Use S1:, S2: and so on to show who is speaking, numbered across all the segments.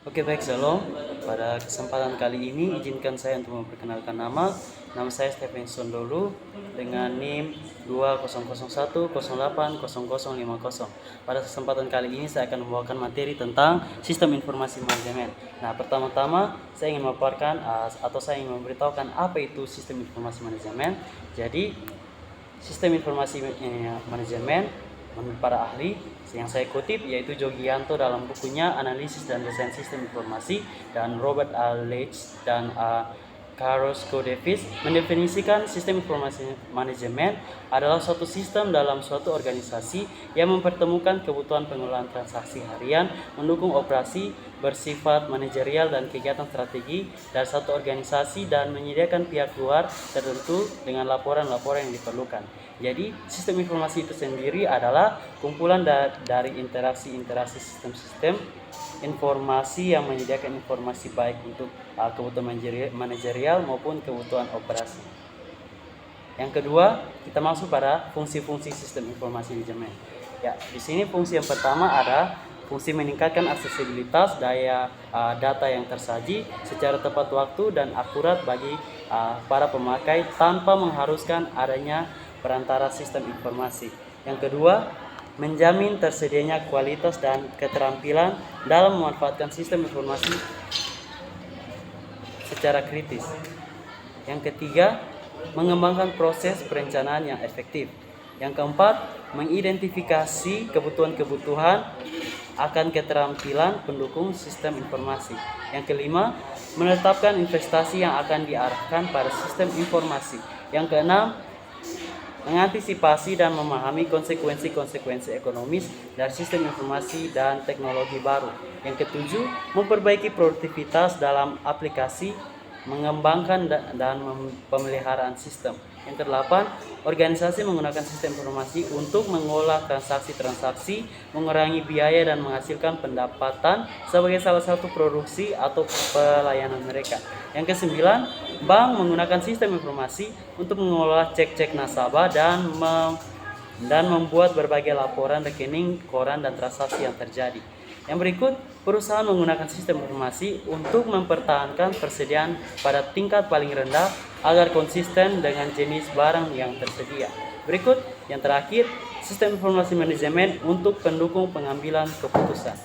S1: Oke, baik, Shalom. Pada kesempatan kali ini izinkan saya untuk memperkenalkan nama. Nama saya Stephen Sondolu dengan NIM 2001080050. Pada kesempatan kali ini saya akan membawakan materi tentang sistem informasi manajemen. Nah, pertama-tama saya ingin memaparkan atau saya ingin memberitahukan apa itu sistem informasi manajemen. Jadi, sistem informasi manajemen menurut para ahli yang saya kutip yaitu Jogianto dalam bukunya Analisis dan Desain Sistem Informasi, dan Robert A. Leach dan Carlos Davis mendefinisikan sistem informasi manajemen adalah suatu sistem dalam suatu organisasi yang mempertemukan kebutuhan pengelolaan transaksi harian, mendukung operasi bersifat manajerial dan kegiatan strategi dari satu organisasi, dan menyediakan pihak luar tertentu dengan laporan-laporan yang diperlukan. Jadi, sistem informasi itu sendiri adalah kumpulan dari interaksi-interaksi sistem-sistem informasi yang menyediakan informasi baik untuk kebutuhan manajerial maupun kebutuhan operasi. Yang kedua, kita masuk pada fungsi-fungsi sistem informasi manajemen. Ya, di sini fungsi yang pertama ada fungsi meningkatkan aksesibilitas data yang tersaji secara tepat waktu dan akurat bagi para pemakai tanpa mengharuskan adanya perantara sistem informasi. Yang kedua, menjamin tersedianya kualitas dan keterampilan dalam memanfaatkan sistem informasi secara kritis. Yang ketiga, mengembangkan proses perencanaan yang efektif. Yang keempat, mengidentifikasi kebutuhan-kebutuhan akan keterampilan pendukung sistem informasi. Yang kelima, menetapkan investasi yang akan diarahkan pada sistem informasi. Yang keenam, mengantisipasi dan memahami konsekuensi-konsekuensi ekonomis dari sistem informasi dan teknologi baru. Yang ketujuh, memperbaiki produktivitas dalam aplikasi, mengembangkan dan pemeliharaan sistem. Yang kedelapan, organisasi menggunakan sistem informasi untuk mengolah transaksi-transaksi, mengurangi biaya dan menghasilkan pendapatan sebagai salah satu produksi atau pelayanan mereka. Yang kesembilan, bank menggunakan sistem informasi untuk mengolah cek-cek nasabah dan membuat berbagai laporan rekening, koran, dan transaksi yang terjadi. Yang berikut, perusahaan menggunakan sistem informasi untuk mempertahankan persediaan pada tingkat paling rendah agar konsisten dengan jenis barang yang tersedia. Berikut, yang terakhir, sistem informasi manajemen untuk pendukung pengambilan keputusan.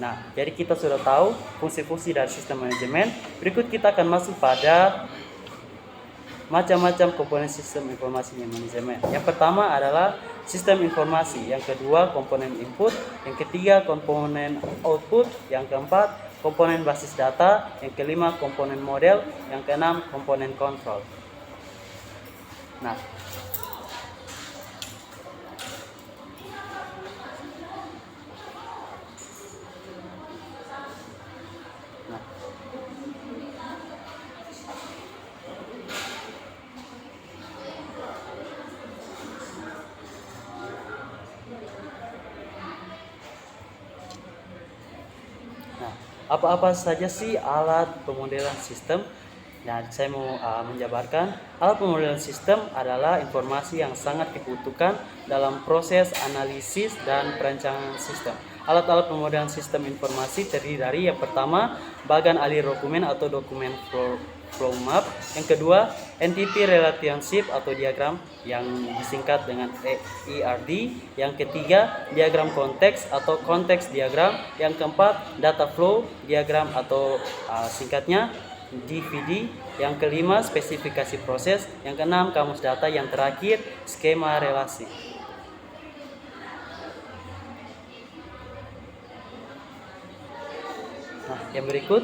S1: Nah, jadi kita sudah tahu fungsi-fungsi dari sistem manajemen. Berikut kita akan masuk pada macam-macam komponen sistem informasi manajemen. Yang pertama adalah sistem informasi, yang kedua komponen input, yang ketiga komponen output, yang keempat komponen basis data, yang kelima komponen model, yang keenam komponen kontrol. Nah, apa-apa saja sih alat pemodelan sistem? Nah, saya mau menjabarkan, alat pemodelan sistem adalah informasi yang sangat dibutuhkan dalam proses analisis dan perancangan sistem. Alat-alat pemodelan sistem informasi terdiri dari yang pertama, bagan alih dokumen atau dokumen flow map. Yang kedua, entity relationship atau diagram yang disingkat dengan ERD. Yang ketiga, diagram konteks atau konteks diagram. Yang keempat, data flow diagram atau singkatnya DVD. Yang kelima, spesifikasi proses. Yang keenam, kamus data. Yang terakhir, skema relasi. Nah, yang berikut,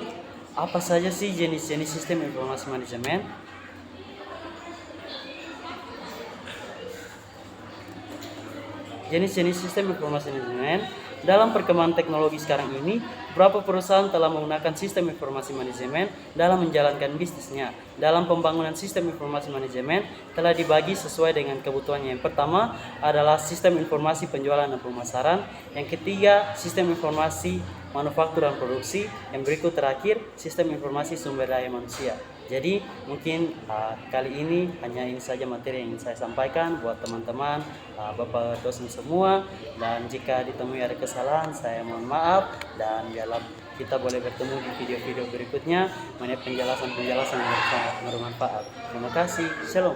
S1: apa saja sih jenis-jenis sistem informasi manajemen? Jenis-jenis sistem informasi manajemen. Dalam perkembangan teknologi sekarang ini, beberapa perusahaan telah menggunakan sistem informasi manajemen dalam menjalankan bisnisnya. Dalam pembangunan sistem informasi manajemen telah dibagi sesuai dengan kebutuhannya. Yang pertama adalah sistem informasi penjualan dan pemasaran. Yang ketiga, sistem informasi manufaktur dan produksi. Yang berikut terakhir, sistem informasi sumber daya manusia. Jadi mungkin kali ini hanya ini saja materi yang ingin saya sampaikan buat teman-teman, Bapak dosen semua, dan jika ditemui ada kesalahan saya mohon maaf, dan biarlah Kita boleh bertemu di video-video berikutnya mengenai penjelasan-penjelasan yang bermanfaat. Terima kasih. Shalom.